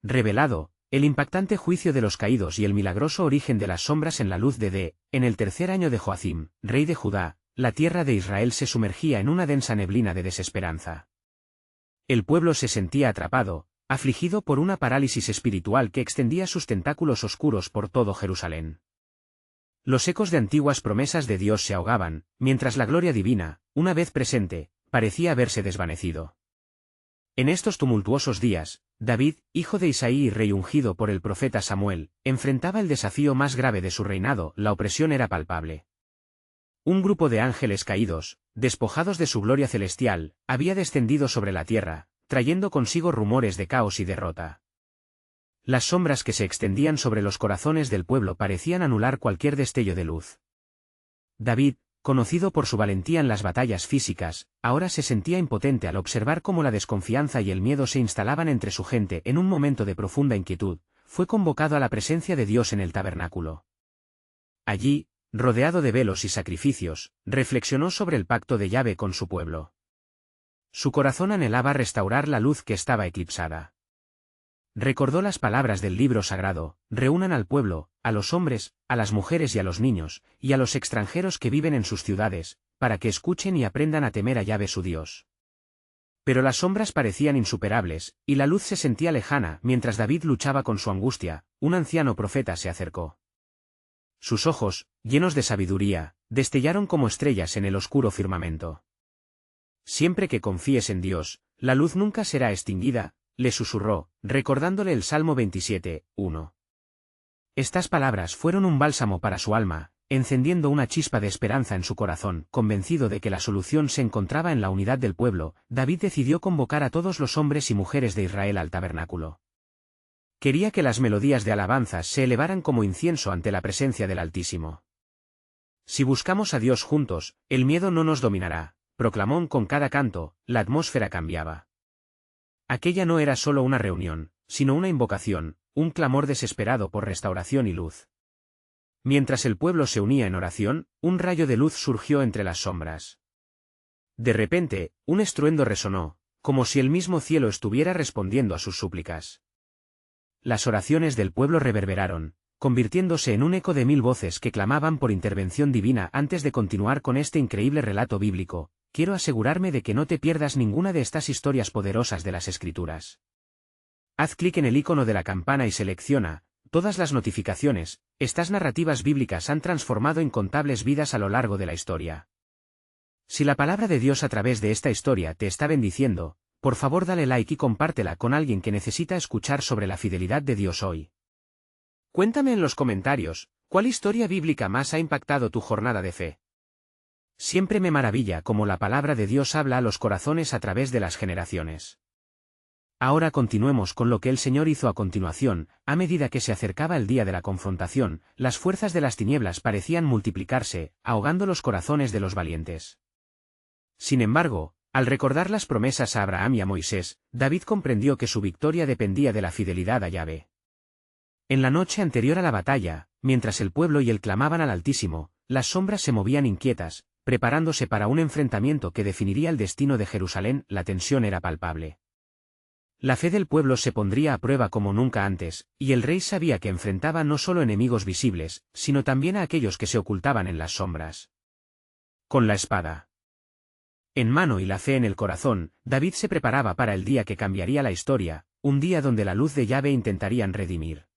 revelado, el impactante juicio de los caídos y el milagroso origen de las sombras en la luz en el tercer año de Joacim, rey de Judá, la tierra de Israel se sumergía en una densa neblina de desesperanza. El pueblo se sentía atrapado, afligido por una parálisis espiritual que extendía sus tentáculos oscuros por todo Jerusalén. Los ecos de antiguas promesas de Dios se ahogaban, mientras la gloria divina, una vez presente, parecía haberse desvanecido. En estos tumultuosos días, David, hijo de Isaí y rey ungido por el profeta Samuel, enfrentaba el desafío más grave de su reinado. La opresión era palpable. Un grupo de ángeles caídos, despojados de su gloria celestial, había descendido sobre la tierra, trayendo consigo rumores de caos y derrota. Las sombras que se extendían sobre los corazones del pueblo parecían anular cualquier destello de luz. David, conocido por su valentía en las batallas físicas, ahora se sentía impotente al observar cómo la desconfianza y el miedo se instalaban entre su gente. En un momento de profunda inquietud, fue convocado a la presencia de Dios en el tabernáculo. Allí, rodeado de velos y sacrificios, reflexionó sobre el pacto de Yahvé con su pueblo. Su corazón anhelaba restaurar la luz que estaba eclipsada. Recordó las palabras del libro sagrado: reúnan al pueblo, a los hombres, a las mujeres y a los niños, y a los extranjeros que viven en sus ciudades, para que escuchen y aprendan a temer a Yahvé su Dios. Pero las sombras parecían insuperables, y la luz se sentía lejana. Mientras David luchaba con su angustia, un anciano profeta se acercó. Sus ojos, llenos de sabiduría, destellaron como estrellas en el oscuro firmamento. Siempre que confíes en Dios, la luz nunca será extinguida, le susurró, recordándole el Salmo 27:1. Estas palabras fueron un bálsamo para su alma, encendiendo una chispa de esperanza en su corazón. Convencido de que la solución se encontraba en la unidad del pueblo, David decidió convocar a todos los hombres y mujeres de Israel al tabernáculo. Quería que las melodías de alabanzas se elevaran como incienso ante la presencia del Altísimo. Si buscamos a Dios juntos, el miedo no nos dominará, proclamó. Con cada canto, la atmósfera cambiaba. Aquella no era solo una reunión, sino una invocación, un clamor desesperado por restauración y luz. Mientras el pueblo se unía en oración, un rayo de luz surgió entre las sombras. De repente, un estruendo resonó, como si el mismo cielo estuviera respondiendo a sus súplicas. Las oraciones del pueblo reverberaron, convirtiéndose en un eco de 1000 voces que clamaban por intervención divina. Antes de continuar con este increíble relato bíblico, quiero asegurarme de que no te pierdas ninguna de estas historias poderosas de las Escrituras. Haz clic en el icono de la campana y selecciona todas las notificaciones. Estas narrativas bíblicas han transformado incontables vidas a lo largo de la historia. Si la palabra de Dios a través de esta historia te está bendiciendo, por favor dale like y compártela con alguien que necesita escuchar sobre la fidelidad de Dios hoy. Cuéntame en los comentarios, ¿cuál historia bíblica más ha impactado tu jornada de fe? Siempre me maravilla cómo la palabra de Dios habla a los corazones a través de las generaciones. Ahora continuemos con lo que el Señor hizo a continuación. A medida que se acercaba el día de la confrontación, las fuerzas de las tinieblas parecían multiplicarse, ahogando los corazones de los valientes. Sin embargo, al recordar las promesas a Abraham y a Moisés, David comprendió que su victoria dependía de la fidelidad a Yahvé. En la noche anterior a la batalla, mientras el pueblo y él clamaban al Altísimo, las sombras se movían inquietas, preparándose para un enfrentamiento que definiría el destino de Jerusalén. La tensión era palpable. La fe del pueblo se pondría a prueba como nunca antes, y el rey sabía que enfrentaba no solo enemigos visibles, sino también a aquellos que se ocultaban en las sombras. Con la espada en mano y la fe en el corazón, David se preparaba para el día que cambiaría la historia, un día donde la luz de Yahvé intentarían redimir.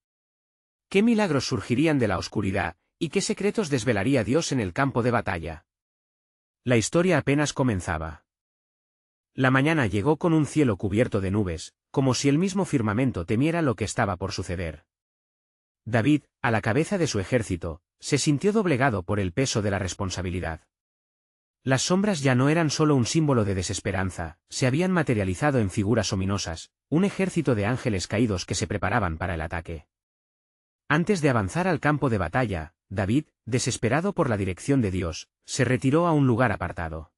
¿Qué milagros surgirían de la oscuridad, y qué secretos desvelaría Dios en el campo de batalla? La historia apenas comenzaba. La mañana llegó con un cielo cubierto de nubes, como si el mismo firmamento temiera lo que estaba por suceder. David, a la cabeza de su ejército, se sintió doblegado por el peso de la responsabilidad. Las sombras ya no eran solo un símbolo de desesperanza, se habían materializado en figuras ominosas, un ejército de ángeles caídos que se preparaban para el ataque. Antes de avanzar al campo de batalla, David, desesperado por la dirección de Dios, se retiró a un lugar apartado.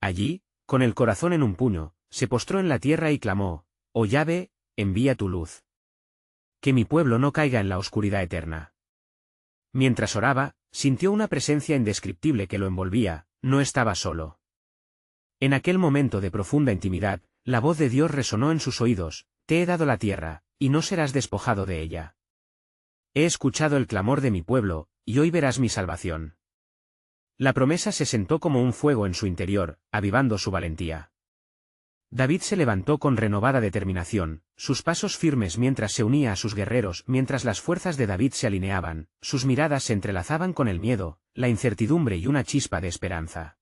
Allí, con el corazón en un puño, se postró en la tierra y clamó: «Oh Yahvé, envía tu luz. Que mi pueblo no caiga en la oscuridad eterna». Mientras oraba, sintió una presencia indescriptible que lo envolvía. No estaba solo. En aquel momento de profunda intimidad, la voz de Dios resonó en sus oídos: «Te he dado la tierra, y no serás despojado de ella. He escuchado el clamor de mi pueblo, y hoy verás mi salvación. La promesa se sentó como un fuego en su interior, avivando su valentía. David se levantó con renovada determinación, sus pasos firmes mientras se unía a sus guerreros, mientras las fuerzas de David se alineaban, sus miradas se entrelazaban con el miedo, la incertidumbre y una chispa de esperanza.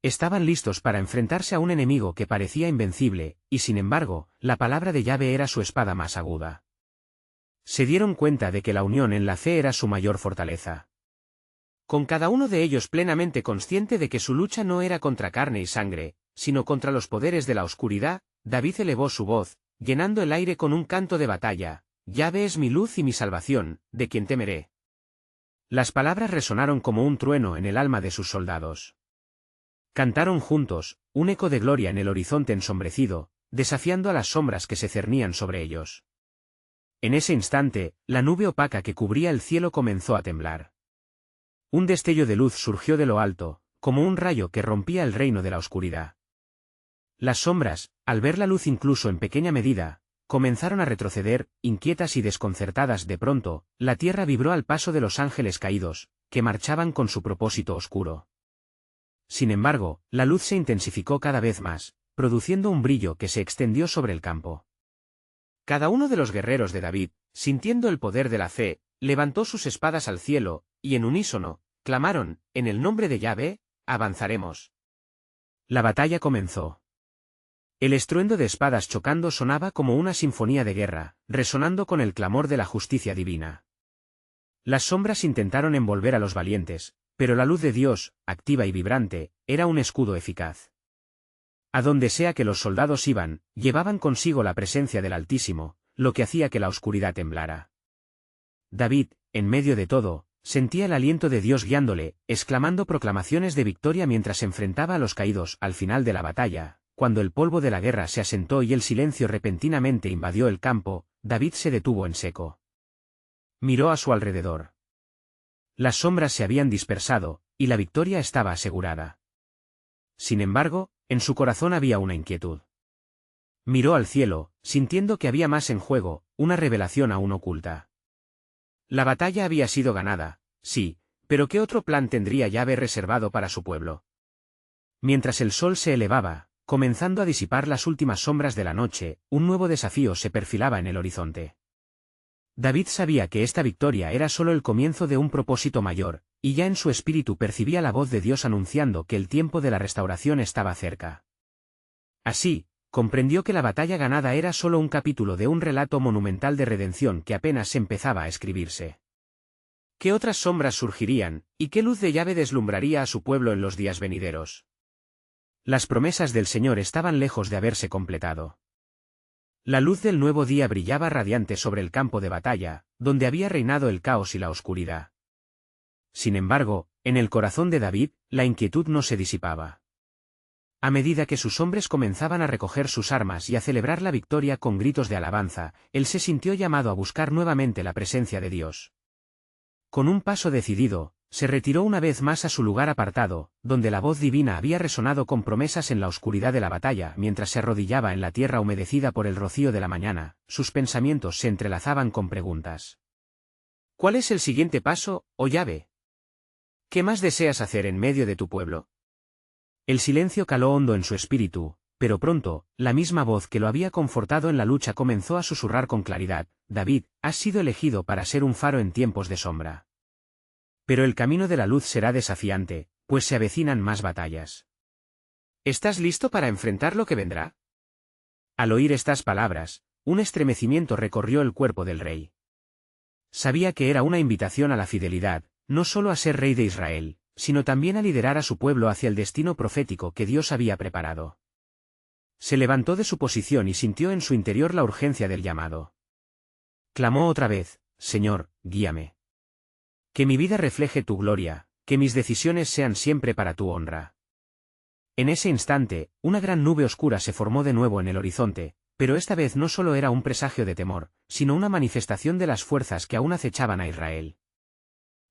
Estaban listos para enfrentarse a un enemigo que parecía invencible, y sin embargo, la palabra de Yahvé era su espada más aguda. Se dieron cuenta de que la unión en la fe era su mayor fortaleza. Con cada uno de ellos plenamente consciente de que su lucha no era contra carne y sangre, sino contra los poderes de la oscuridad, David elevó su voz, llenando el aire con un canto de batalla: Yahvé es mi luz y mi salvación, ¿de quién temeré? Las palabras resonaron como un trueno en el alma de sus soldados. Cantaron juntos, un eco de gloria en el horizonte ensombrecido, desafiando a las sombras que se cernían sobre ellos. En ese instante, la nube opaca que cubría el cielo comenzó a temblar. Un destello de luz surgió de lo alto, como un rayo que rompía el reino de la oscuridad. Las sombras, al ver la luz incluso en pequeña medida, comenzaron a retroceder, inquietas y desconcertadas. De pronto, la tierra vibró al paso de los ángeles caídos, que marchaban con su propósito oscuro. Sin embargo, la luz se intensificó cada vez más, produciendo un brillo que se extendió sobre el campo. Cada uno de los guerreros de David, sintiendo el poder de la fe, levantó sus espadas al cielo, y en unísono, clamaron: en el nombre de Yahvé, avanzaremos. La batalla comenzó. El estruendo de espadas chocando sonaba como una sinfonía de guerra, resonando con el clamor de la justicia divina. Las sombras intentaron envolver a los valientes, pero la luz de Dios, activa y vibrante, era un escudo eficaz. A donde sea que los soldados iban, llevaban consigo la presencia del Altísimo, lo que hacía que la oscuridad temblara. David, en medio de todo, sentía el aliento de Dios guiándole, exclamando proclamaciones de victoria mientras enfrentaba a los caídos. Al final de la batalla, cuando el polvo de la guerra se asentó y el silencio repentinamente invadió el campo, David se detuvo en seco. Miró a su alrededor. Las sombras se habían dispersado, y la victoria estaba asegurada. Sin embargo, en su corazón había una inquietud. Miró al cielo, sintiendo que había más en juego, una revelación aún oculta. La batalla había sido ganada, sí, pero ¿qué otro plan tendría Yahvé reservado para su pueblo? Mientras el sol se elevaba, comenzando a disipar las últimas sombras de la noche, un nuevo desafío se perfilaba en el horizonte. David sabía que esta victoria era solo el comienzo de un propósito mayor, y ya en su espíritu percibía la voz de Dios anunciando que el tiempo de la restauración estaba cerca. Así, comprendió que la batalla ganada era solo un capítulo de un relato monumental de redención que apenas empezaba a escribirse. ¿Qué otras sombras surgirían, y qué luz de Yahvé deslumbraría a su pueblo en los días venideros? Las promesas del Señor estaban lejos de haberse completado. La luz del nuevo día brillaba radiante sobre el campo de batalla, donde había reinado el caos y la oscuridad. Sin embargo, en el corazón de David, la inquietud no se disipaba. A medida que sus hombres comenzaban a recoger sus armas y a celebrar la victoria con gritos de alabanza, él se sintió llamado a buscar nuevamente la presencia de Dios. Con un paso decidido, se retiró una vez más a su lugar apartado, donde la voz divina había resonado con promesas en la oscuridad de la batalla. Mientras se arrodillaba en la tierra humedecida por el rocío de la mañana, sus pensamientos se entrelazaban con preguntas. ¿Cuál es el siguiente paso, oh Yahvé? ¿Qué más deseas hacer en medio de tu pueblo? El silencio caló hondo en su espíritu, pero pronto, la misma voz que lo había confortado en la lucha comenzó a susurrar con claridad: David, has sido elegido para ser un faro en tiempos de sombra. Pero el camino de la luz será desafiante, pues se avecinan más batallas. ¿Estás listo para enfrentar lo que vendrá? Al oír estas palabras, un estremecimiento recorrió el cuerpo del rey. Sabía que era una invitación a la fidelidad, no solo a ser rey de Israel, sino también a liderar a su pueblo hacia el destino profético que Dios había preparado. Se levantó de su posición y sintió en su interior la urgencia del llamado. Clamó otra vez: Señor, guíame. Que mi vida refleje tu gloria, que mis decisiones sean siempre para tu honra. En ese instante, una gran nube oscura se formó de nuevo en el horizonte, pero esta vez no solo era un presagio de temor, sino una manifestación de las fuerzas que aún acechaban a Israel.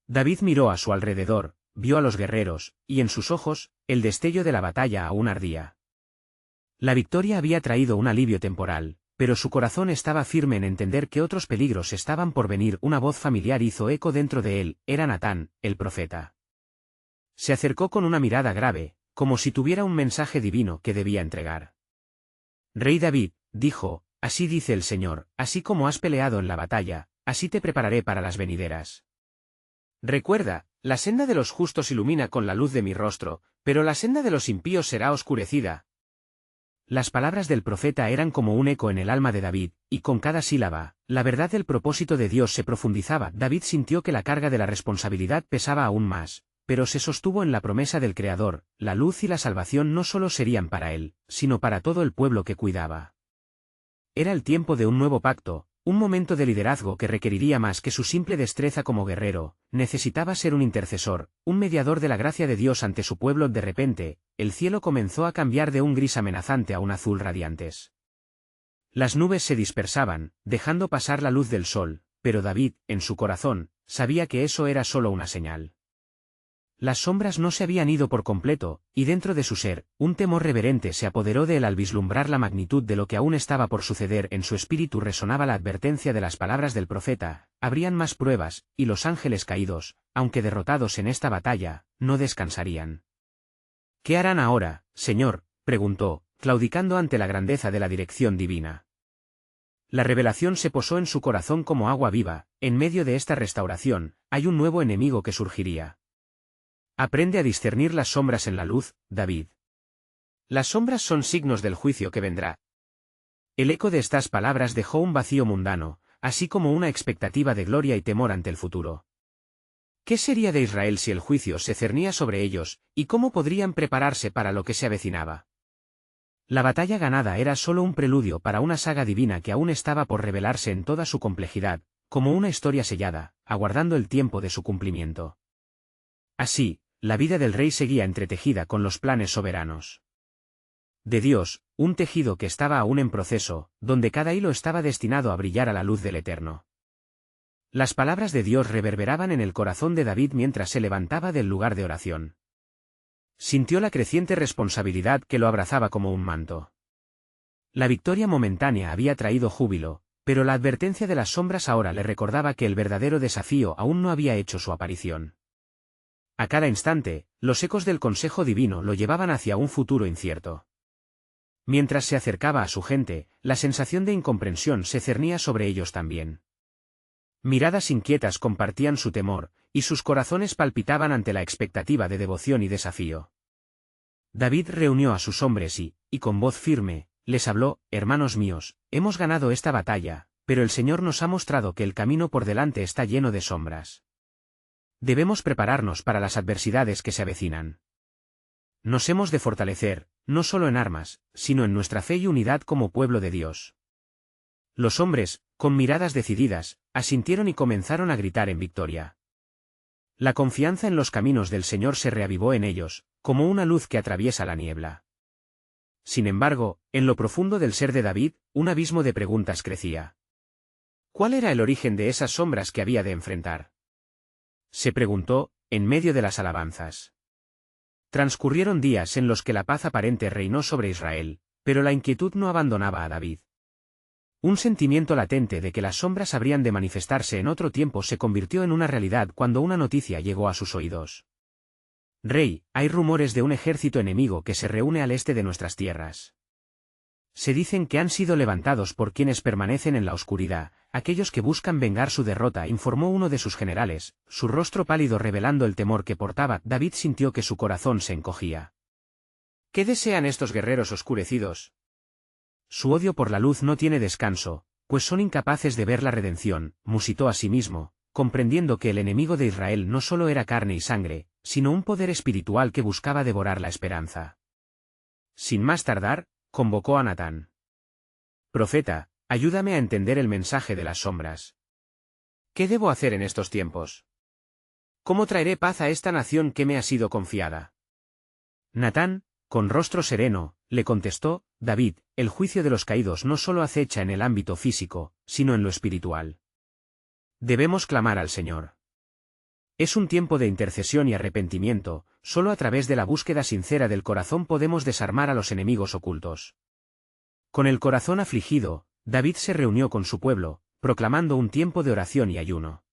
David miró a su alrededor, vio a los guerreros, y en sus ojos, el destello de la batalla aún ardía. La victoria había traído un alivio temporal, pero su corazón estaba firme en entender que otros peligros estaban por venir. Una voz familiar hizo eco dentro de él, era Natán, el profeta. Se acercó con una mirada grave, como si tuviera un mensaje divino que debía entregar. Rey David, dijo, así dice el Señor, así como has peleado en la batalla, así te prepararé para las venideras. Recuerda, la senda de los justos ilumina con la luz de mi rostro, pero la senda de los impíos será oscurecida. Las palabras del profeta eran como un eco en el alma de David, y con cada sílaba, la verdad del propósito de Dios se profundizaba. David sintió que la carga de la responsabilidad pesaba aún más, pero se sostuvo en la promesa del Creador. La luz y la salvación no solo serían para él, sino para todo el pueblo que cuidaba. Era el tiempo de un nuevo pacto, un momento de liderazgo que requeriría más que su simple destreza como guerrero. Necesitaba ser un intercesor, un mediador de la gracia de Dios ante su pueblo. De repente, el cielo comenzó a cambiar de un gris amenazante a un azul radiantes. Las nubes se dispersaban, dejando pasar la luz del sol, pero David, en su corazón, sabía que eso era solo una señal. Las sombras no se habían ido por completo, y dentro de su ser, un temor reverente se apoderó de él al vislumbrar la magnitud de lo que aún estaba por suceder. En su espíritu resonaba la advertencia de las palabras del profeta: habrían más pruebas, y los ángeles caídos, aunque derrotados en esta batalla, no descansarían. ¿Qué harán ahora, Señor?, preguntó, claudicando ante la grandeza de la dirección divina. La revelación se posó en su corazón como agua viva. En medio de esta restauración, hay un nuevo enemigo que surgiría. Aprende a discernir las sombras en la luz, David. Las sombras son signos del juicio que vendrá. El eco de estas palabras dejó un vacío mundano, así como una expectativa de gloria y temor ante el futuro. ¿Qué sería de Israel si el juicio se cernía sobre ellos, y cómo podrían prepararse para lo que se avecinaba? La batalla ganada era solo un preludio para una saga divina que aún estaba por revelarse en toda su complejidad, como una historia sellada, aguardando el tiempo de su cumplimiento. Así, la vida del rey seguía entretejida con los planes soberanos de Dios, un tejido que estaba aún en proceso, donde cada hilo estaba destinado a brillar a la luz del Eterno. Las palabras de Dios reverberaban en el corazón de David mientras se levantaba del lugar de oración. Sintió la creciente responsabilidad que lo abrazaba como un manto. La victoria momentánea había traído júbilo, pero la advertencia de las sombras ahora le recordaba que el verdadero desafío aún no había hecho su aparición. A cada instante, los ecos del consejo divino lo llevaban hacia un futuro incierto. Mientras se acercaba a su gente, la sensación de incomprensión se cernía sobre ellos también. Miradas inquietas compartían su temor, y sus corazones palpitaban ante la expectativa de devoción y desafío. David reunió a sus hombres y, con voz firme, les habló: hermanos míos, hemos ganado esta batalla, pero el Señor nos ha mostrado que el camino por delante está lleno de sombras. Debemos prepararnos para las adversidades que se avecinan. Nos hemos de fortalecer, no solo en armas, sino en nuestra fe y unidad como pueblo de Dios. Los hombres, con miradas decididas, asintieron y comenzaron a gritar en victoria. La confianza en los caminos del Señor se reavivó en ellos, como una luz que atraviesa la niebla. Sin embargo, en lo profundo del ser de David, un abismo de preguntas crecía. ¿Cuál era el origen de esas sombras que había de enfrentar? Se preguntó, en medio de las alabanzas. Transcurrieron días en los que la paz aparente reinó sobre Israel, pero la inquietud no abandonaba a David. Un sentimiento latente de que las sombras habrían de manifestarse en otro tiempo se convirtió en una realidad cuando una noticia llegó a sus oídos. Rey, hay rumores de un ejército enemigo que se reúne al este de nuestras tierras. Se dicen que han sido levantados por quienes permanecen en la oscuridad, aquellos que buscan vengar su derrota, informó uno de sus generales, su rostro pálido revelando el temor que portaba. David sintió que su corazón se encogía. ¿Qué desean estos guerreros oscurecidos? Su odio por la luz no tiene descanso, pues son incapaces de ver la redención, musitó a sí mismo, comprendiendo que el enemigo de Israel no solo era carne y sangre, sino un poder espiritual que buscaba devorar la esperanza. Sin más tardar, convocó a Natán. Profeta, ayúdame a entender el mensaje de las sombras. ¿Qué debo hacer en estos tiempos? ¿Cómo traeré paz a esta nación que me ha sido confiada? Natán, con rostro sereno, le contestó: David, el juicio de los caídos no solo acecha en el ámbito físico, sino en lo espiritual. Debemos clamar al Señor. Es un tiempo de intercesión y arrepentimiento. Solo a través de la búsqueda sincera del corazón podemos desarmar a los enemigos ocultos. Con el corazón afligido, David se reunió con su pueblo, proclamando un tiempo de oración y ayuno.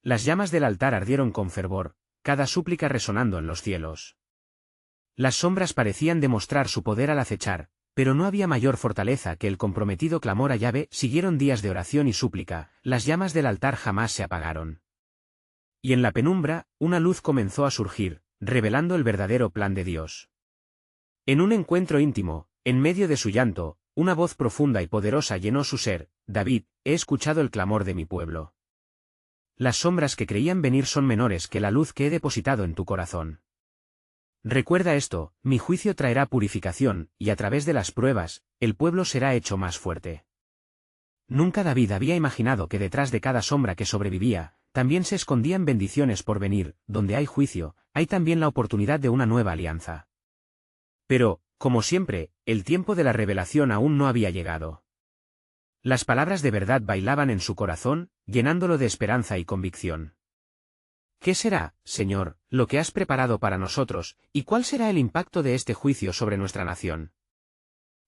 Las llamas del altar ardieron con fervor, cada súplica resonando en los cielos. Las sombras parecían demostrar su poder al acechar, pero no había mayor fortaleza que el comprometido clamor a Yahvé. Siguieron días de oración y súplica, las llamas del altar jamás se apagaron. Y en la penumbra, una luz comenzó a surgir, revelando el verdadero plan de Dios. En un encuentro íntimo, en medio de su llanto, una voz profunda y poderosa llenó su ser: David, he escuchado el clamor de mi pueblo. Las sombras que creían venir son menores que la luz que he depositado en tu corazón. Recuerda esto, mi juicio traerá purificación, y a través de las pruebas, el pueblo será hecho más fuerte. Nunca David había imaginado que detrás de cada sombra que sobrevivía, también se escondían bendiciones por venir. Donde hay juicio, hay también la oportunidad de una nueva alianza. Pero, como siempre, el tiempo de la revelación aún no había llegado. Las palabras de verdad bailaban en su corazón, llenándolo de esperanza y convicción. ¿Qué será, Señor, lo que has preparado para nosotros, y cuál será el impacto de este juicio sobre nuestra nación?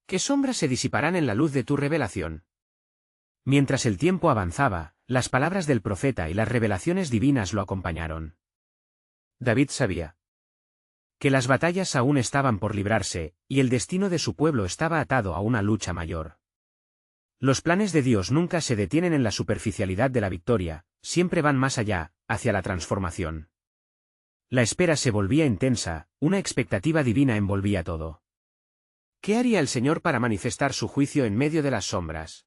¿Qué sombras se disiparán en la luz de tu revelación? Mientras el tiempo avanzaba, las palabras del profeta y las revelaciones divinas lo acompañaron. David sabía que las batallas aún estaban por librarse, y el destino de su pueblo estaba atado a una lucha mayor. Los planes de Dios nunca se detienen en la superficialidad de la victoria, siempre van más allá, hacia la transformación. La espera se volvía intensa, una expectativa divina envolvía todo. ¿Qué haría el Señor para manifestar su juicio en medio de las sombras?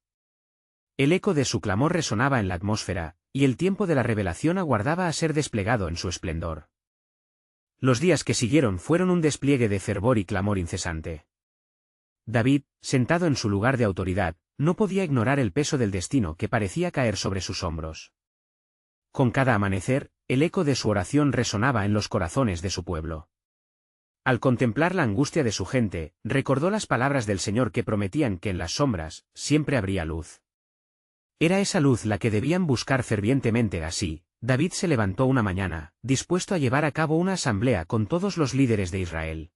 El eco de su clamor resonaba en la atmósfera, y el tiempo de la revelación aguardaba a ser desplegado en su esplendor. Los días que siguieron fueron un despliegue de fervor y clamor incesante. David, sentado en su lugar de autoridad, no podía ignorar el peso del destino que parecía caer sobre sus hombros. Con cada amanecer, el eco de su oración resonaba en los corazones de su pueblo. Al contemplar la angustia de su gente, recordó las palabras del Señor que prometían que en las sombras siempre habría luz. Era esa luz la que debían buscar fervientemente. Así, David se levantó una mañana, dispuesto a llevar a cabo una asamblea con todos los líderes de Israel.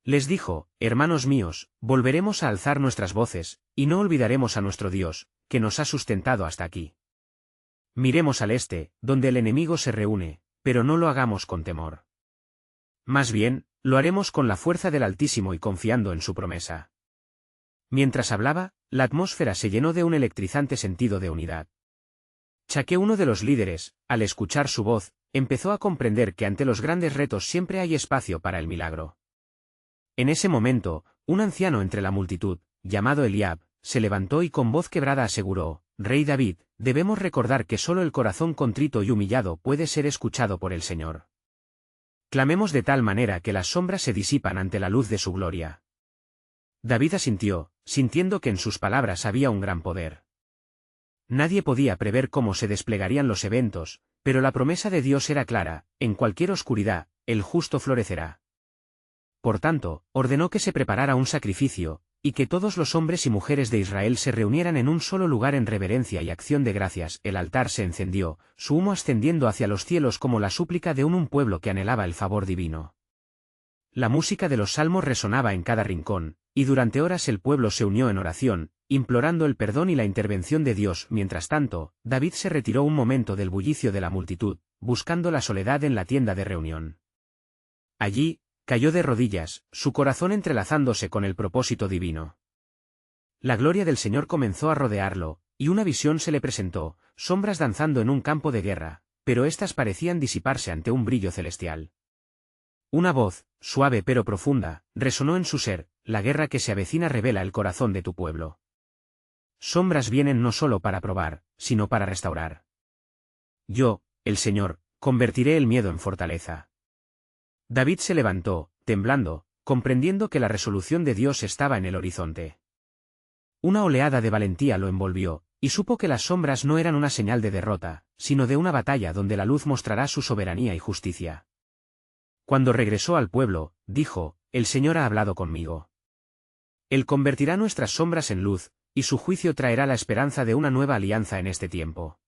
Les dijo: hermanos míos, volveremos a alzar nuestras voces, y no olvidaremos a nuestro Dios, que nos ha sustentado hasta aquí. Miremos al este, donde el enemigo se reúne, pero no lo hagamos con temor. Más bien, lo haremos con la fuerza del Altísimo y confiando en su promesa. Mientras hablaba, la atmósfera se llenó de un electrizante sentido de unidad. Chaque, uno de los líderes, al escuchar su voz, empezó a comprender que ante los grandes retos siempre hay espacio para el milagro. En ese momento, un anciano entre la multitud, llamado Eliab, se levantó y con voz quebrada aseguró: Rey David, debemos recordar que solo el corazón contrito y humillado puede ser escuchado por el Señor. Clamemos de tal manera que las sombras se disipan ante la luz de su gloria. David asintió, sintiendo que en sus palabras había un gran poder. Nadie podía prever cómo se desplegarían los eventos, pero la promesa de Dios era clara: en cualquier oscuridad, el justo florecerá. Por tanto, ordenó que se preparara un sacrificio, y que todos los hombres y mujeres de Israel se reunieran en un solo lugar en reverencia y acción de gracias. El altar se encendió, su humo ascendiendo hacia los cielos como la súplica de un pueblo que anhelaba el favor divino. La música de los salmos resonaba en cada rincón, y durante horas el pueblo se unió en oración, implorando el perdón y la intervención de Dios. Mientras tanto, David se retiró un momento del bullicio de la multitud, buscando la soledad en la tienda de reunión. Allí, cayó de rodillas, su corazón entrelazándose con el propósito divino. La gloria del Señor comenzó a rodearlo, y una visión se le presentó: sombras danzando en un campo de guerra, pero éstas parecían disiparse ante un brillo celestial. Una voz, suave pero profunda, resonó en su ser: la guerra que se avecina revela el corazón de tu pueblo. Sombras vienen no solo para probar, sino para restaurar. Yo, el Señor, convertiré el miedo en fortaleza. David se levantó, temblando, comprendiendo que la resolución de Dios estaba en el horizonte. Una oleada de valentía lo envolvió, y supo que las sombras no eran una señal de derrota, sino de una batalla donde la luz mostrará su soberanía y justicia. Cuando regresó al pueblo, dijo: el Señor ha hablado conmigo. Él convertirá nuestras sombras en luz, y su juicio traerá la esperanza de una nueva alianza en este tiempo.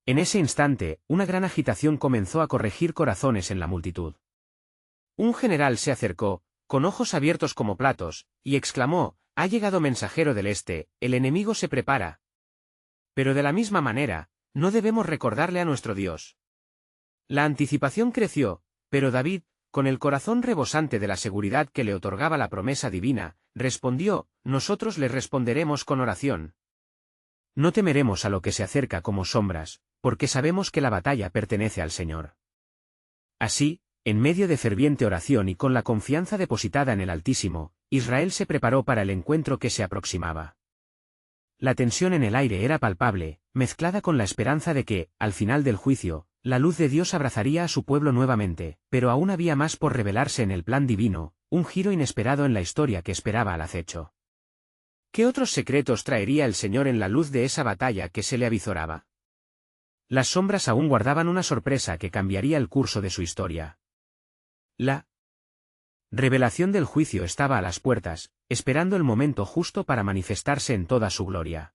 En ese instante, una gran agitación comenzó a corregir corazones en la multitud. Un general se acercó, con ojos abiertos como platos, y exclamó: ha llegado mensajero del este, el enemigo se prepara. Pero de la misma manera, no debemos recordarle a nuestro Dios. La anticipación creció, pero David, con el corazón rebosante de la seguridad que le otorgaba la promesa divina, respondió: nosotros le responderemos con oración. No temeremos a lo que se acerca como sombras, porque sabemos que la batalla pertenece al Señor. Así, en medio de ferviente oración y con la confianza depositada en el Altísimo, Israel se preparó para el encuentro que se aproximaba. La tensión en el aire era palpable, mezclada con la esperanza de que, al final del juicio, la luz de Dios abrazaría a su pueblo nuevamente, pero aún había más por revelarse en el plan divino, un giro inesperado en la historia que esperaba al acecho. ¿Qué otros secretos traería el Señor en la luz de esa batalla que se le avizoraba? Las sombras aún guardaban una sorpresa que cambiaría el curso de su historia. La revelación del juicio estaba a las puertas, esperando el momento justo para manifestarse en toda su gloria.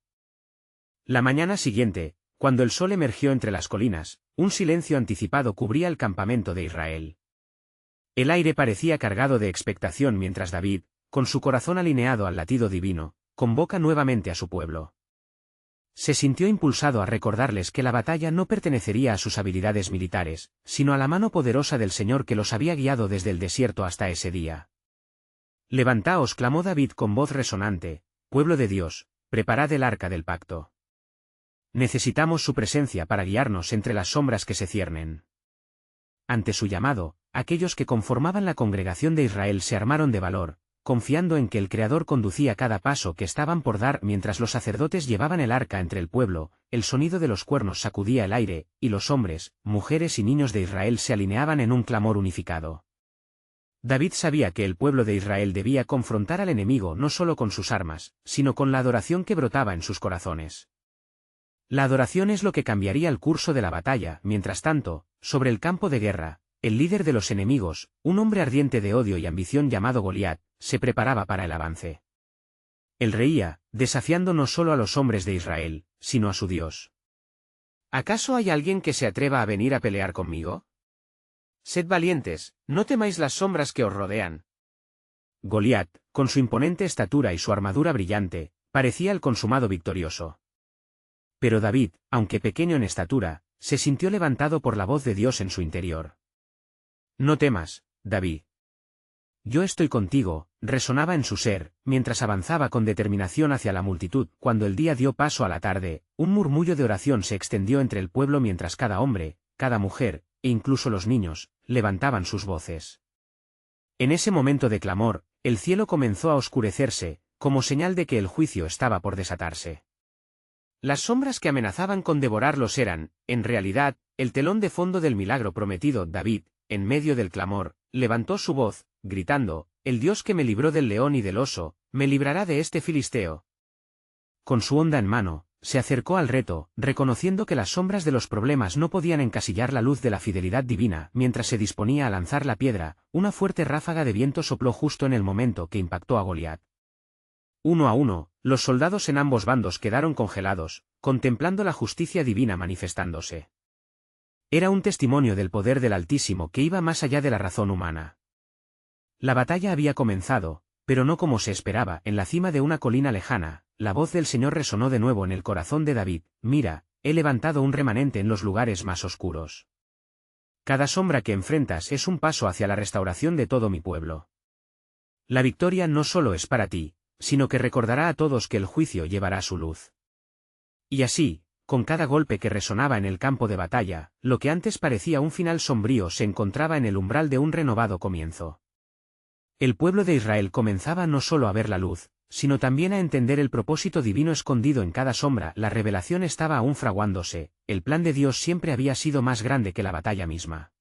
La mañana siguiente, cuando el sol emergió entre las colinas, un silencio anticipado cubría el campamento de Israel. El aire parecía cargado de expectación mientras David, con su corazón alineado al latido divino, convoca nuevamente a su pueblo. Se sintió impulsado a recordarles que la batalla no pertenecería a sus habilidades militares, sino a la mano poderosa del Señor que los había guiado desde el desierto hasta ese día. Levantaos, clamó David con voz resonante, pueblo de Dios, preparad el arca del pacto. Necesitamos su presencia para guiarnos entre las sombras que se ciernen. Ante su llamado, aquellos que conformaban la congregación de Israel se armaron de valor, confiando en que el Creador conducía cada paso que estaban por dar mientras los sacerdotes llevaban el arca entre el pueblo, el sonido de los cuernos sacudía el aire, y los hombres, mujeres y niños de Israel se alineaban en un clamor unificado. David sabía que el pueblo de Israel debía confrontar al enemigo no solo con sus armas, sino con la adoración que brotaba en sus corazones. La adoración es lo que cambiaría el curso de la batalla. Mientras tanto, sobre el campo de guerra, el líder de los enemigos, un hombre ardiente de odio y ambición llamado Goliat, se preparaba para el avance. Él reía, desafiando no solo a los hombres de Israel, sino a su Dios. ¿Acaso hay alguien que se atreva a venir a pelear conmigo? Sed valientes, no temáis las sombras que os rodean. Goliat, con su imponente estatura y su armadura brillante, parecía el consumado victorioso. Pero David, aunque pequeño en estatura, se sintió levantado por la voz de Dios en su interior. No temas, David. Yo estoy contigo, resonaba en su ser, mientras avanzaba con determinación hacia la multitud. Cuando el día dio paso a la tarde, un murmullo de oración se extendió entre el pueblo mientras cada hombre, cada mujer, e incluso los niños, levantaban sus voces. En ese momento de clamor, el cielo comenzó a oscurecerse, como señal de que el juicio estaba por desatarse. Las sombras que amenazaban con devorarlos eran, en realidad, el telón de fondo del milagro prometido. David, en medio del clamor, levantó su voz, gritando: el Dios que me libró del león y del oso, me librará de este filisteo. Con su honda en mano, se acercó al reto, reconociendo que las sombras de los problemas no podían encasillar la luz de la fidelidad divina. Mientras se disponía a lanzar la piedra, una fuerte ráfaga de viento sopló justo en el momento que impactó a Goliat. Uno a uno, los soldados en ambos bandos quedaron congelados, contemplando la justicia divina manifestándose. Era un testimonio del poder del Altísimo que iba más allá de la razón humana. La batalla había comenzado, pero no como se esperaba. En la cima de una colina lejana, la voz del Señor resonó de nuevo en el corazón de David: mira, he levantado un remanente en los lugares más oscuros. Cada sombra que enfrentas es un paso hacia la restauración de todo mi pueblo. La victoria no solo es para ti, sino que recordará a todos que el juicio llevará su luz. Y así, con cada golpe que resonaba en el campo de batalla, lo que antes parecía un final sombrío se encontraba en el umbral de un renovado comienzo. El pueblo de Israel comenzaba no solo a ver la luz, sino también a entender el propósito divino escondido en cada sombra. La revelación estaba aún fraguándose, el plan de Dios siempre había sido más grande que la batalla misma.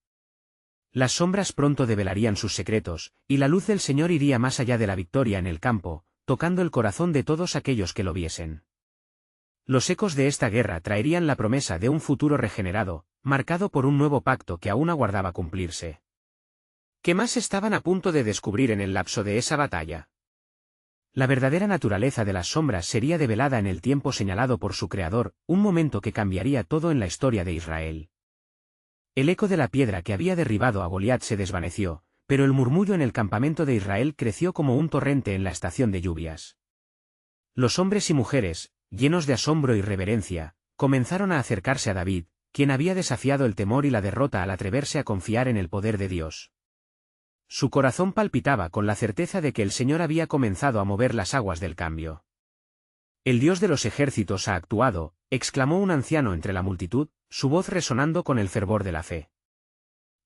Las sombras pronto develarían sus secretos, y la luz del Señor iría más allá de la victoria en el campo, tocando el corazón de todos aquellos que lo viesen. Los ecos de esta guerra traerían la promesa de un futuro regenerado, marcado por un nuevo pacto que aún aguardaba cumplirse. ¿Qué más estaban a punto de descubrir en el lapso de esa batalla? La verdadera naturaleza de las sombras sería develada en el tiempo señalado por su Creador, un momento que cambiaría todo en la historia de Israel. El eco de la piedra que había derribado a Goliat se desvaneció, pero el murmullo en el campamento de Israel creció como un torrente en la estación de lluvias. Los hombres y mujeres, llenos de asombro y reverencia, comenzaron a acercarse a David, quien había desafiado el temor y la derrota al atreverse a confiar en el poder de Dios. Su corazón palpitaba con la certeza de que el Señor había comenzado a mover las aguas del cambio. «El Dios de los ejércitos ha actuado», exclamó un anciano entre la multitud, su voz resonando con el fervor de la fe.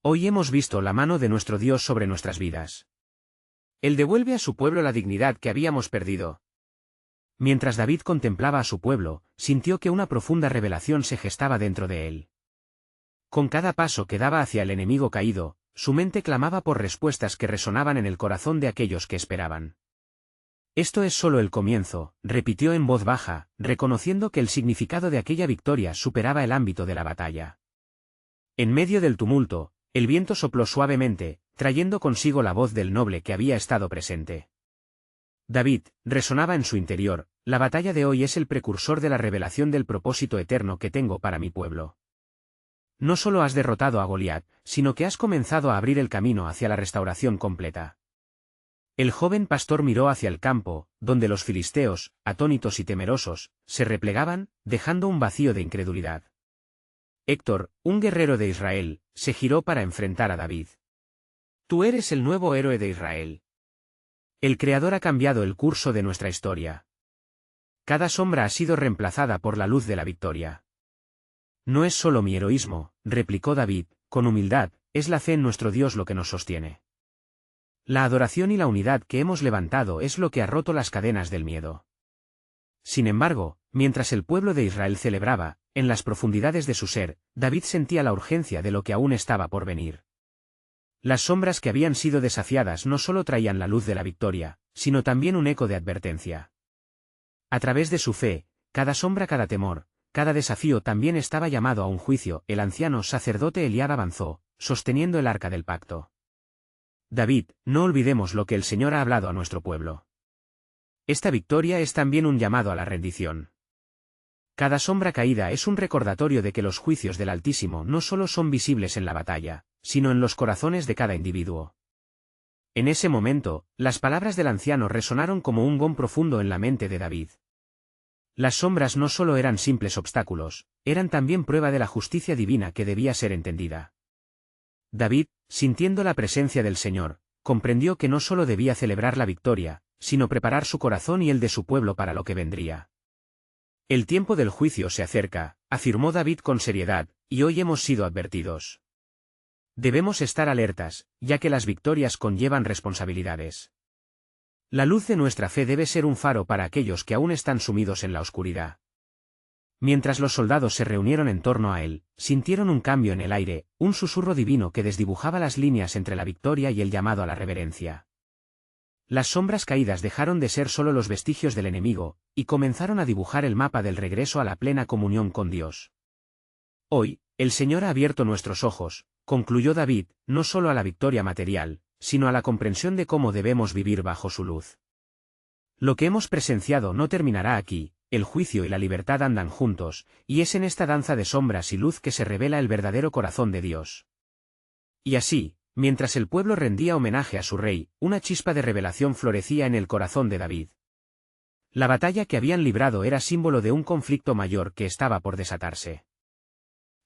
«Hoy hemos visto la mano de nuestro Dios sobre nuestras vidas. Él devuelve a su pueblo la dignidad que habíamos perdido». Mientras David contemplaba a su pueblo, sintió que una profunda revelación se gestaba dentro de él. Con cada paso que daba hacia el enemigo caído, su mente clamaba por respuestas que resonaban en el corazón de aquellos que esperaban. «Esto es solo el comienzo», repitió en voz baja, reconociendo que el significado de aquella victoria superaba el ámbito de la batalla. En medio del tumulto, el viento sopló suavemente, trayendo consigo la voz del noble que había estado presente. «David», resonaba en su interior, «la batalla de hoy es el precursor de la revelación del propósito eterno que tengo para mi pueblo. No solo has derrotado a Goliat, sino que has comenzado a abrir el camino hacia la restauración completa». El joven pastor miró hacia el campo, donde los filisteos, atónitos y temerosos, se replegaban, dejando un vacío de incredulidad. Héctor, un guerrero de Israel, se giró para enfrentar a David. «Tú eres el nuevo héroe de Israel. El Creador ha cambiado el curso de nuestra historia. Cada sombra ha sido reemplazada por la luz de la victoria». «No es solo mi heroísmo», replicó David, con humildad, «es la fe en nuestro Dios lo que nos sostiene. La adoración y la unidad que hemos levantado es lo que ha roto las cadenas del miedo». Sin embargo, mientras el pueblo de Israel celebraba, en las profundidades de su ser, David sentía la urgencia de lo que aún estaba por venir. Las sombras que habían sido desafiadas no solo traían la luz de la victoria, sino también un eco de advertencia. A través de su fe, cada sombra, cada temor, cada desafío también estaba llamado a un juicio. El anciano sacerdote Eliab avanzó, sosteniendo el arca del pacto. «David, no olvidemos lo que el Señor ha hablado a nuestro pueblo. Esta victoria es también un llamado a la rendición. Cada sombra caída es un recordatorio de que los juicios del Altísimo no solo son visibles en la batalla, sino en los corazones de cada individuo». En ese momento, las palabras del anciano resonaron como un gong profundo en la mente de David. Las sombras no solo eran simples obstáculos, eran también prueba de la justicia divina que debía ser entendida. David, sintiendo la presencia del Señor, comprendió que no solo debía celebrar la victoria, sino preparar su corazón y el de su pueblo para lo que vendría. «El tiempo del juicio se acerca», afirmó David con seriedad, «y hoy hemos sido advertidos. Debemos estar alertas, ya que las victorias conllevan responsabilidades. La luz de nuestra fe debe ser un faro para aquellos que aún están sumidos en la oscuridad». Mientras los soldados se reunieron en torno a él, sintieron un cambio en el aire, un susurro divino que desdibujaba las líneas entre la victoria y el llamado a la reverencia. Las sombras caídas dejaron de ser solo los vestigios del enemigo, y comenzaron a dibujar el mapa del regreso a la plena comunión con Dios. «Hoy, el Señor ha abierto nuestros ojos», concluyó David, «no solo a la victoria material, sino a la comprensión de cómo debemos vivir bajo su luz. Lo que hemos presenciado no terminará aquí. El juicio y la libertad andan juntos, y es en esta danza de sombras y luz que se revela el verdadero corazón de Dios». Y así, mientras el pueblo rendía homenaje a su rey, una chispa de revelación florecía en el corazón de David. La batalla que habían librado era símbolo de un conflicto mayor que estaba por desatarse.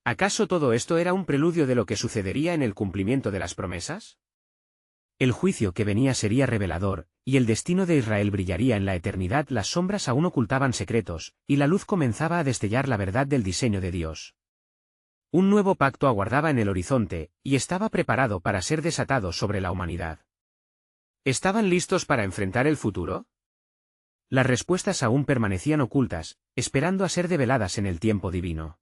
¿Acaso todo esto era un preludio de lo que sucedería en el cumplimiento de las promesas? El juicio que venía sería revelador, y el destino de Israel brillaría en la eternidad. Las sombras aún ocultaban secretos, y la luz comenzaba a destellar la verdad del diseño de Dios. Un nuevo pacto aguardaba en el horizonte, y estaba preparado para ser desatado sobre la humanidad. ¿Estaban listos para enfrentar el futuro? Las respuestas aún permanecían ocultas, esperando a ser develadas en el tiempo divino.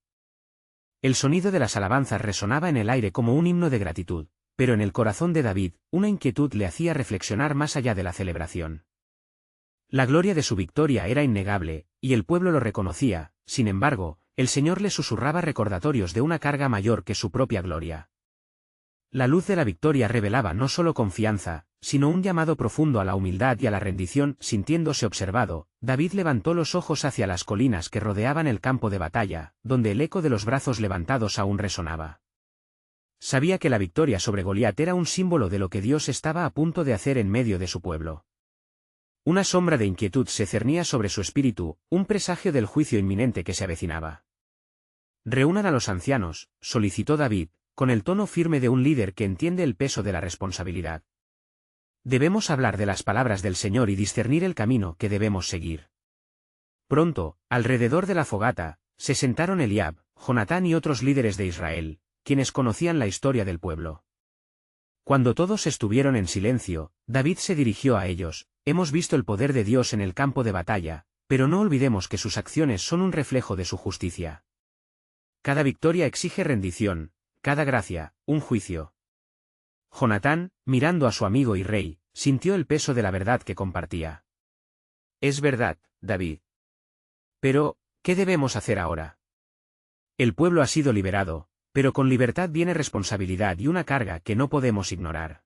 El sonido de las alabanzas resonaba en el aire como un himno de gratitud. Pero en el corazón de David, una inquietud le hacía reflexionar más allá de la celebración. La gloria de su victoria era innegable, y el pueblo lo reconocía. Sin embargo, el Señor le susurraba recordatorios de una carga mayor que su propia gloria. La luz de la victoria revelaba no solo confianza, sino un llamado profundo a la humildad y a la rendición. Sintiéndose observado, David levantó los ojos hacia las colinas que rodeaban el campo de batalla, donde el eco de los brazos levantados aún resonaba. Sabía que la victoria sobre Goliat era un símbolo de lo que Dios estaba a punto de hacer en medio de su pueblo. Una sombra de inquietud se cernía sobre su espíritu, un presagio del juicio inminente que se avecinaba. «Reúnan a los ancianos», solicitó David, con el tono firme de un líder que entiende el peso de la responsabilidad. Debemos hablar de las palabras del Señor y discernir el camino que debemos seguir. Pronto, alrededor de la fogata, se sentaron Eliab, Jonatán y otros líderes de Israel, quienes conocían la historia del pueblo. Cuando todos estuvieron en silencio, David se dirigió a ellos: «Hemos visto el poder de Dios en el campo de batalla, pero no olvidemos que sus acciones son un reflejo de su justicia. Cada victoria exige rendición, cada gracia, un juicio». Jonatán, mirando a su amigo y rey, sintió el peso de la verdad que compartía. «Es verdad, David. Pero, ¿qué debemos hacer ahora? El pueblo ha sido liberado, pero con libertad viene responsabilidad y una carga que no podemos ignorar».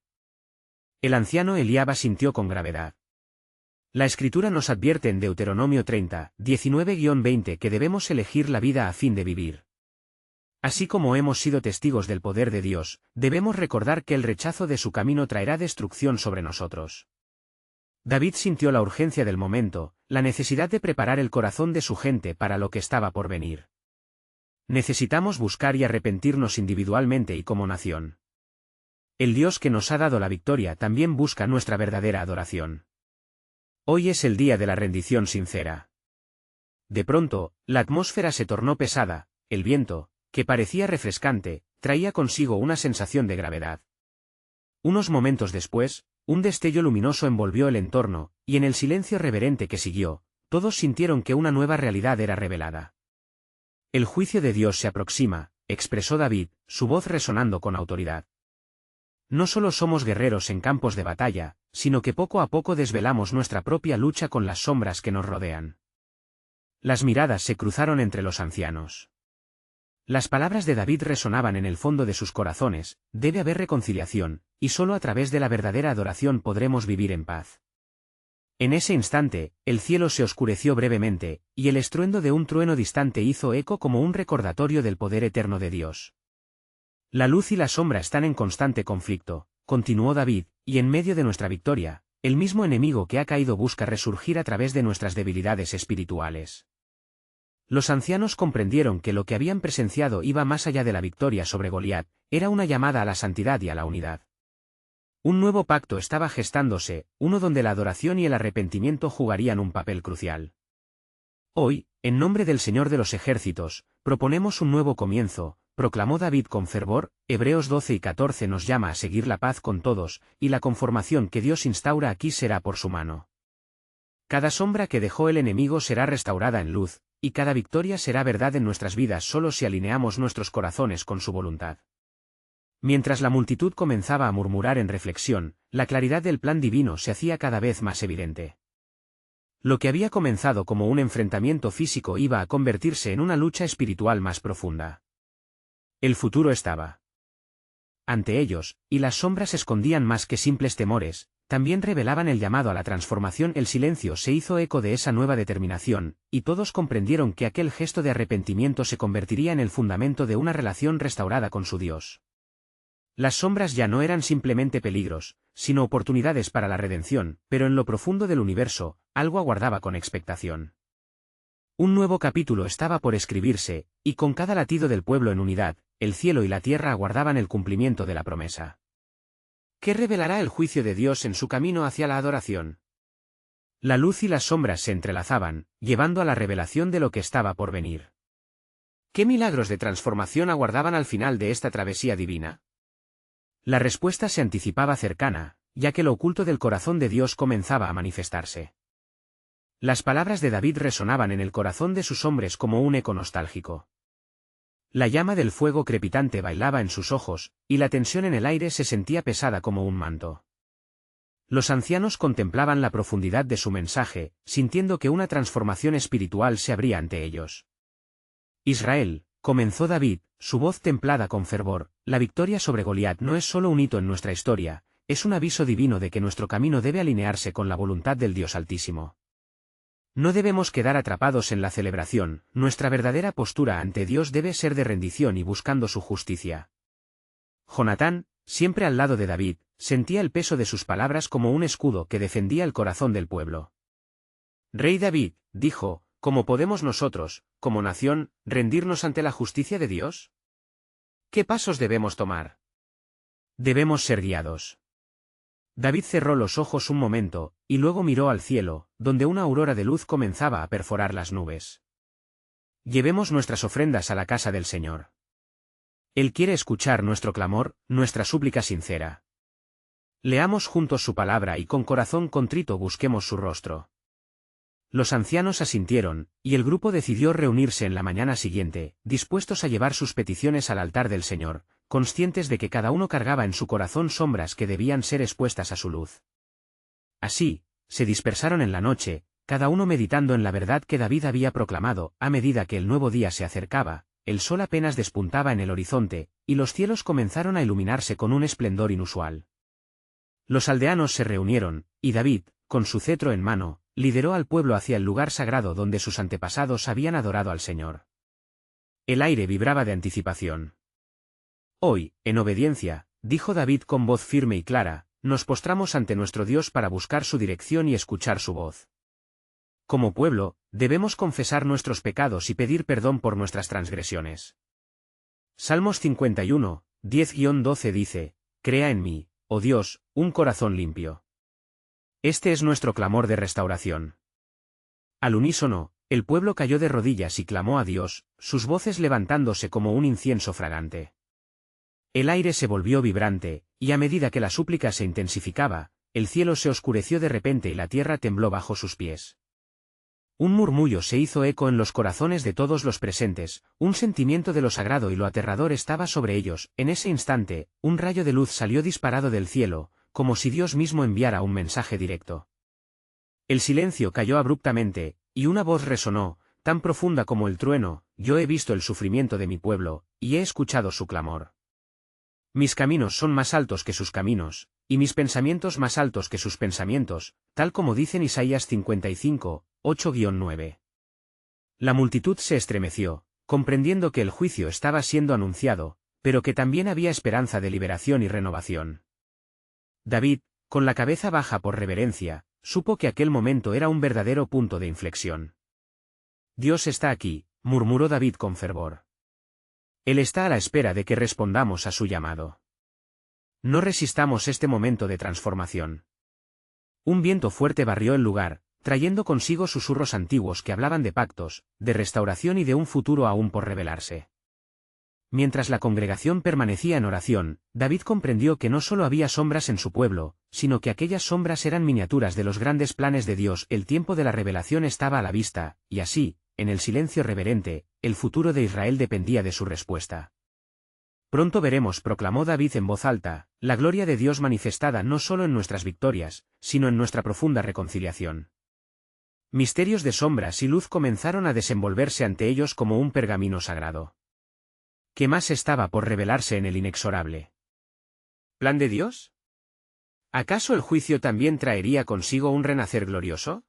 El anciano Eliab asintió con gravedad. La Escritura nos advierte en Deuteronomio 30, 19-20 que debemos elegir la vida a fin de vivir. Así como hemos sido testigos del poder de Dios, debemos recordar que el rechazo de su camino traerá destrucción sobre nosotros. David sintió la urgencia del momento, la necesidad de preparar el corazón de su gente para lo que estaba por venir. Necesitamos buscar y arrepentirnos individualmente y como nación. El Dios que nos ha dado la victoria también busca nuestra verdadera adoración. Hoy es el día de la rendición sincera. De pronto, la atmósfera se tornó pesada, el viento, que parecía refrescante, traía consigo una sensación de gravedad. Unos momentos después, un destello luminoso envolvió el entorno, y en el silencio reverente que siguió, todos sintieron que una nueva realidad era revelada. «El juicio de Dios se aproxima», expresó David, su voz resonando con autoridad. «No solo somos guerreros en campos de batalla, sino que poco a poco desvelamos nuestra propia lucha con las sombras que nos rodean». Las miradas se cruzaron entre los ancianos. Las palabras de David resonaban en el fondo de sus corazones: debe haber reconciliación, y solo a través de la verdadera adoración podremos vivir en paz. En ese instante, el cielo se oscureció brevemente, y el estruendo de un trueno distante hizo eco como un recordatorio del poder eterno de Dios. «La luz y la sombra están en constante conflicto», continuó David, «y en medio de nuestra victoria, el mismo enemigo que ha caído busca resurgir a través de nuestras debilidades espirituales». Los ancianos comprendieron que lo que habían presenciado iba más allá de la victoria sobre Goliat, era una llamada a la santidad y a la unidad. Un nuevo pacto estaba gestándose, uno donde la adoración y el arrepentimiento jugarían un papel crucial. «Hoy, en nombre del Señor de los ejércitos, proponemos un nuevo comienzo», proclamó David con fervor. Hebreos 12 y 14 nos llama a seguir la paz con todos, y la conformación que Dios instaura aquí será por su mano. Cada sombra que dejó el enemigo será restaurada en luz, y cada victoria será verdad en nuestras vidas solo si alineamos nuestros corazones con su voluntad. Mientras la multitud comenzaba a murmurar en reflexión, la claridad del plan divino se hacía cada vez más evidente. Lo que había comenzado como un enfrentamiento físico iba a convertirse en una lucha espiritual más profunda. El futuro estaba ante ellos, y las sombras escondían más que simples temores, también revelaban el llamado a la transformación. El silencio se hizo eco de esa nueva determinación, y todos comprendieron que aquel gesto de arrepentimiento se convertiría en el fundamento de una relación restaurada con su Dios. Las sombras ya no eran simplemente peligros, sino oportunidades para la redención, pero en lo profundo del universo, algo aguardaba con expectación. Un nuevo capítulo estaba por escribirse, y con cada latido del pueblo en unidad, el cielo y la tierra aguardaban el cumplimiento de la promesa. ¿Qué revelará el juicio de Dios en su camino hacia la adoración? La luz y las sombras se entrelazaban, llevando a la revelación de lo que estaba por venir. ¿Qué milagros de transformación aguardaban al final de esta travesía divina? La respuesta se anticipaba cercana, ya que lo oculto del corazón de Dios comenzaba a manifestarse. Las palabras de David resonaban en el corazón de sus hombres como un eco nostálgico. La llama del fuego crepitante bailaba en sus ojos, y la tensión en el aire se sentía pesada como un manto. Los ancianos contemplaban la profundidad de su mensaje, sintiendo que una transformación espiritual se abría ante ellos. «Israel», comenzó David, su voz templada con fervor, «la victoria sobre Goliat no es solo un hito en nuestra historia, es un aviso divino de que nuestro camino debe alinearse con la voluntad del Dios Altísimo. No debemos quedar atrapados en la celebración, nuestra verdadera postura ante Dios debe ser de rendición y buscando su justicia». Jonatán, siempre al lado de David, Sentía el peso de sus palabras como un escudo que defendía el corazón del pueblo. Rey David, dijo, ¿cómo podemos nosotros, como nación, rendirnos ante la justicia de Dios? ¿Qué pasos debemos tomar? Debemos ser guiados. David cerró los ojos un momento, y luego miró al cielo, donde una aurora de luz comenzaba a perforar las nubes. Llevemos nuestras ofrendas a la casa del Señor. Él quiere escuchar nuestro clamor, nuestra súplica sincera. Leamos juntos su palabra y con corazón contrito busquemos su rostro. Los ancianos asintieron, y el grupo decidió reunirse en la mañana siguiente, dispuestos a llevar sus peticiones al altar del Señor, conscientes de que cada uno cargaba en su corazón sombras que debían ser expuestas a su luz. Así, se dispersaron en la noche, cada uno meditando en la verdad que David había proclamado. A medida que el nuevo día se acercaba, el sol apenas despuntaba en el horizonte, y los cielos comenzaron a iluminarse con un esplendor inusual. Los aldeanos se reunieron, y David, con su cetro en mano, lideró al pueblo hacia el lugar sagrado donde sus antepasados habían adorado al Señor. El aire vibraba de anticipación. Hoy, en obediencia, dijo David con voz firme y clara, nos postramos ante nuestro Dios para buscar su dirección y escuchar su voz. Como pueblo, debemos confesar nuestros pecados y pedir perdón por nuestras transgresiones. Salmos 51, 10-12 dice, Crea en mí, oh Dios, un corazón limpio. Este es nuestro clamor de restauración. Al unísono, el pueblo cayó de rodillas y clamó a Dios, sus voces levantándose como un incienso fragante. El aire se volvió vibrante, y a medida que la súplica se intensificaba, el cielo se oscureció de repente y la tierra tembló bajo sus pies. Un murmullo se hizo eco en los corazones de todos los presentes, un sentimiento de lo sagrado y lo aterrador estaba sobre ellos. En ese instante, un rayo de luz salió disparado del cielo, como si Dios mismo enviara un mensaje directo. El silencio cayó abruptamente, y una voz resonó, tan profunda como el trueno, yo he visto el sufrimiento de mi pueblo, y he escuchado su clamor. Mis caminos son más altos que sus caminos, y mis pensamientos más altos que sus pensamientos, tal como dice en Isaías 55, 8-9. La multitud se estremeció, comprendiendo que el juicio estaba siendo anunciado, pero que también había esperanza de liberación y renovación. David, con la cabeza baja por reverencia, supo que aquel momento era un verdadero punto de inflexión. Dios está aquí, murmuró David con fervor. Él está a la espera de que respondamos a su llamado. No resistamos este momento de transformación. Un viento fuerte barrió el lugar, trayendo consigo susurros antiguos que hablaban de pactos, de restauración y de un futuro aún por revelarse. Mientras la congregación permanecía en oración, David comprendió que no solo había sombras en su pueblo, sino que aquellas sombras eran miniaturas de los grandes planes de Dios. El tiempo de la revelación estaba a la vista, y así, en el silencio reverente, el futuro de Israel dependía de su respuesta. Pronto veremos, proclamó David en voz alta, la gloria de Dios manifestada no solo en nuestras victorias, sino en nuestra profunda reconciliación. Misterios de sombras y luz comenzaron a desenvolverse ante ellos como un pergamino sagrado. ¿Qué más estaba por revelarse en el inexorable plan de Dios? ¿Acaso el juicio también traería consigo un renacer glorioso?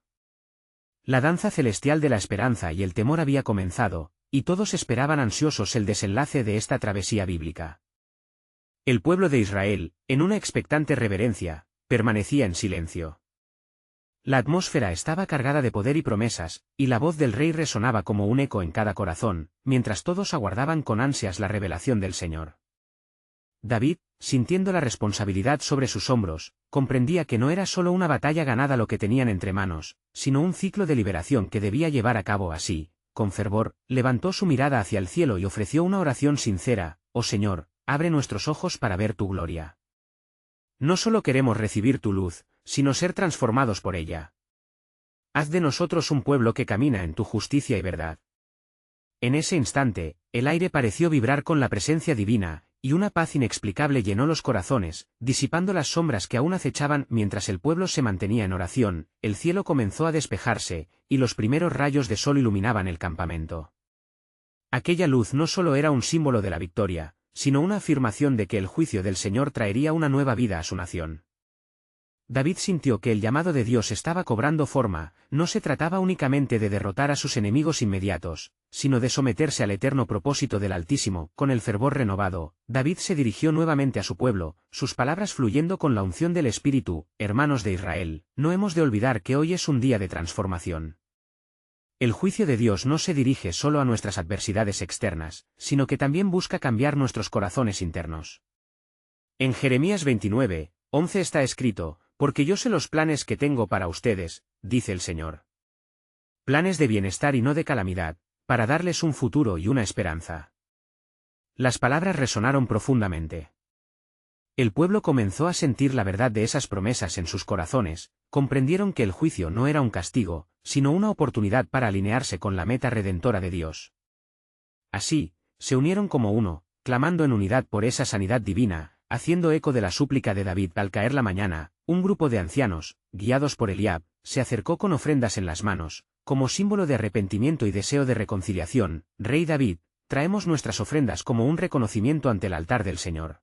La danza celestial de la esperanza y el temor había comenzado, y todos esperaban ansiosos el desenlace de esta travesía bíblica. El pueblo de Israel, en una expectante reverencia, permanecía en silencio. La atmósfera estaba cargada de poder y promesas, y la voz del rey resonaba como un eco en cada corazón, mientras todos aguardaban con ansias la revelación del Señor. David, sintiendo la responsabilidad sobre sus hombros, comprendía que no era solo una batalla ganada lo que tenían entre manos, sino un ciclo de liberación que debía llevar a cabo. Así, con fervor, levantó su mirada hacia el cielo y ofreció una oración sincera: oh Señor, abre nuestros ojos para ver tu gloria. No solo queremos recibir tu luz, sino ser transformados por ella. Haz de nosotros un pueblo que camina en tu justicia y verdad. En ese instante, el aire pareció vibrar con la presencia divina, y una paz inexplicable llenó los corazones, disipando las sombras que aún acechaban. Mientras el pueblo se mantenía en oración, el cielo comenzó a despejarse, y los primeros rayos de sol iluminaban el campamento. Aquella luz no solo era un símbolo de la victoria, sino una afirmación de que el juicio del Señor traería una nueva vida a su nación. David sintió que el llamado de Dios estaba cobrando forma. No se trataba únicamente de derrotar a sus enemigos inmediatos, sino de someterse al eterno propósito del Altísimo. Con el fervor renovado, David se dirigió nuevamente a su pueblo, sus palabras fluyendo con la unción del Espíritu. Hermanos de Israel, no hemos de olvidar que hoy es un día de transformación. El juicio de Dios no se dirige solo a nuestras adversidades externas, sino que también busca cambiar nuestros corazones internos. En Jeremías 29:11 está escrito: porque yo sé los planes que tengo para ustedes, dice el Señor. Planes de bienestar y no de calamidad, para darles un futuro y una esperanza. Las palabras resonaron profundamente. El pueblo comenzó a sentir la verdad de esas promesas en sus corazones, comprendieron que el juicio no era un castigo, sino una oportunidad para alinearse con la meta redentora de Dios. Así, se unieron como uno, clamando en unidad por esa sanidad divina. Haciendo eco de la súplica de David al caer la mañana, un grupo de ancianos, guiados por Eliab, se acercó con ofrendas en las manos, como símbolo de arrepentimiento y deseo de reconciliación. Rey David, traemos nuestras ofrendas como un reconocimiento ante el altar del Señor.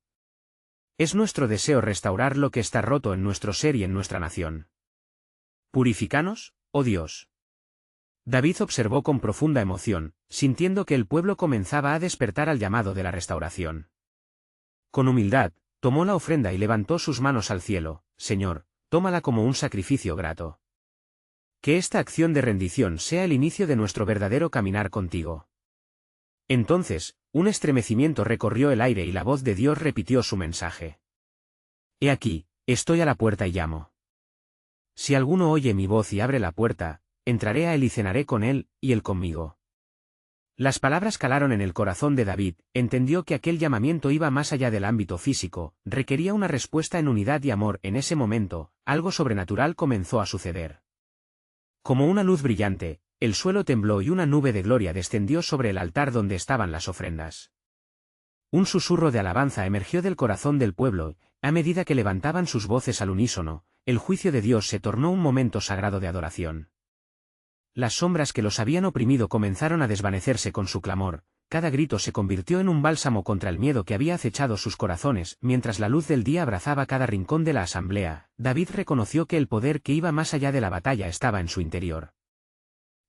Es nuestro deseo restaurar lo que está roto en nuestro ser y en nuestra nación. Purifícanos, oh Dios. David observó con profunda emoción, sintiendo que el pueblo comenzaba a despertar al llamado de la restauración. Con humildad, tomó la ofrenda y levantó sus manos al cielo. Señor, tómala como un sacrificio grato. Que esta acción de rendición sea el inicio de nuestro verdadero caminar contigo. Entonces, un estremecimiento recorrió el aire y la voz de Dios repitió su mensaje. He aquí, estoy a la puerta y llamo. Si alguno oye mi voz y abre la puerta, entraré a él y cenaré con él, y él conmigo. Las palabras calaron en el corazón de David, entendió que aquel llamamiento iba más allá del ámbito físico, requería una respuesta en unidad y amor. En ese momento, algo sobrenatural comenzó a suceder. Como una luz brillante, el suelo tembló y una nube de gloria descendió sobre el altar donde estaban las ofrendas. Un susurro de alabanza emergió del corazón del pueblo, a medida que levantaban sus voces al unísono, el juicio de Dios se tornó un momento sagrado de adoración. Las sombras que los habían oprimido comenzaron a desvanecerse con su clamor, cada grito se convirtió en un bálsamo contra el miedo que había acechado sus corazones. Mientras la luz del día abrazaba cada rincón de la asamblea, David reconoció que el poder que iba más allá de la batalla estaba en su interior.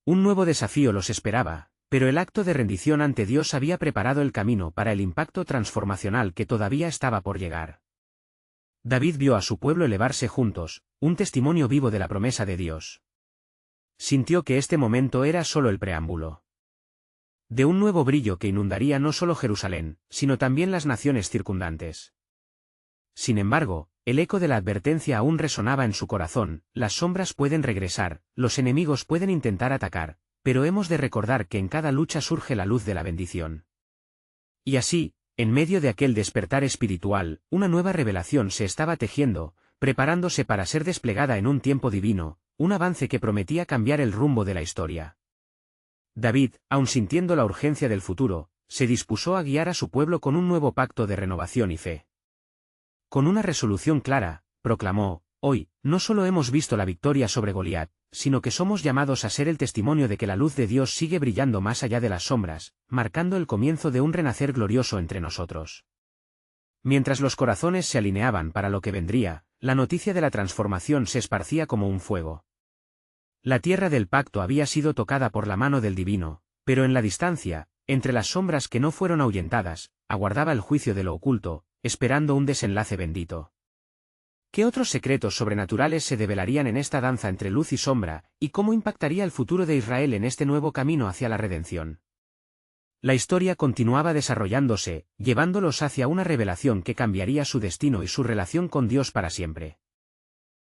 Un nuevo desafío los esperaba, pero el acto de rendición ante Dios había preparado el camino para el impacto transformacional que todavía estaba por llegar. David vio a su pueblo elevarse juntos, un testimonio vivo de la promesa de Dios. Sintió que este momento era solo el preámbulo de un nuevo brillo que inundaría no solo Jerusalén, sino también las naciones circundantes. Sin embargo, el eco de la advertencia aún resonaba en su corazón: las sombras pueden regresar, los enemigos pueden intentar atacar, pero hemos de recordar que en cada lucha surge la luz de la bendición. Y así, en medio de aquel despertar espiritual, una nueva revelación se estaba tejiendo, preparándose para ser desplegada en un tiempo divino, un avance que prometía cambiar el rumbo de la historia. David, aun sintiendo la urgencia del futuro, se dispuso a guiar a su pueblo con un nuevo pacto de renovación y fe. Con una resolución clara, proclamó: hoy, no solo hemos visto la victoria sobre Goliat, sino que somos llamados a ser el testimonio de que la luz de Dios sigue brillando más allá de las sombras, marcando el comienzo de un renacer glorioso entre nosotros. Mientras los corazones se alineaban para lo que vendría, la noticia de la transformación se esparcía como un fuego. La tierra del pacto había sido tocada por la mano del Divino, pero en la distancia, entre las sombras que no fueron ahuyentadas, aguardaba el juicio de lo oculto, esperando un desenlace bendito. ¿Qué otros secretos sobrenaturales se develarían en esta danza entre luz y sombra, y cómo impactaría el futuro de Israel en este nuevo camino hacia la redención? La historia continuaba desarrollándose, llevándolos hacia una revelación que cambiaría su destino y su relación con Dios para siempre.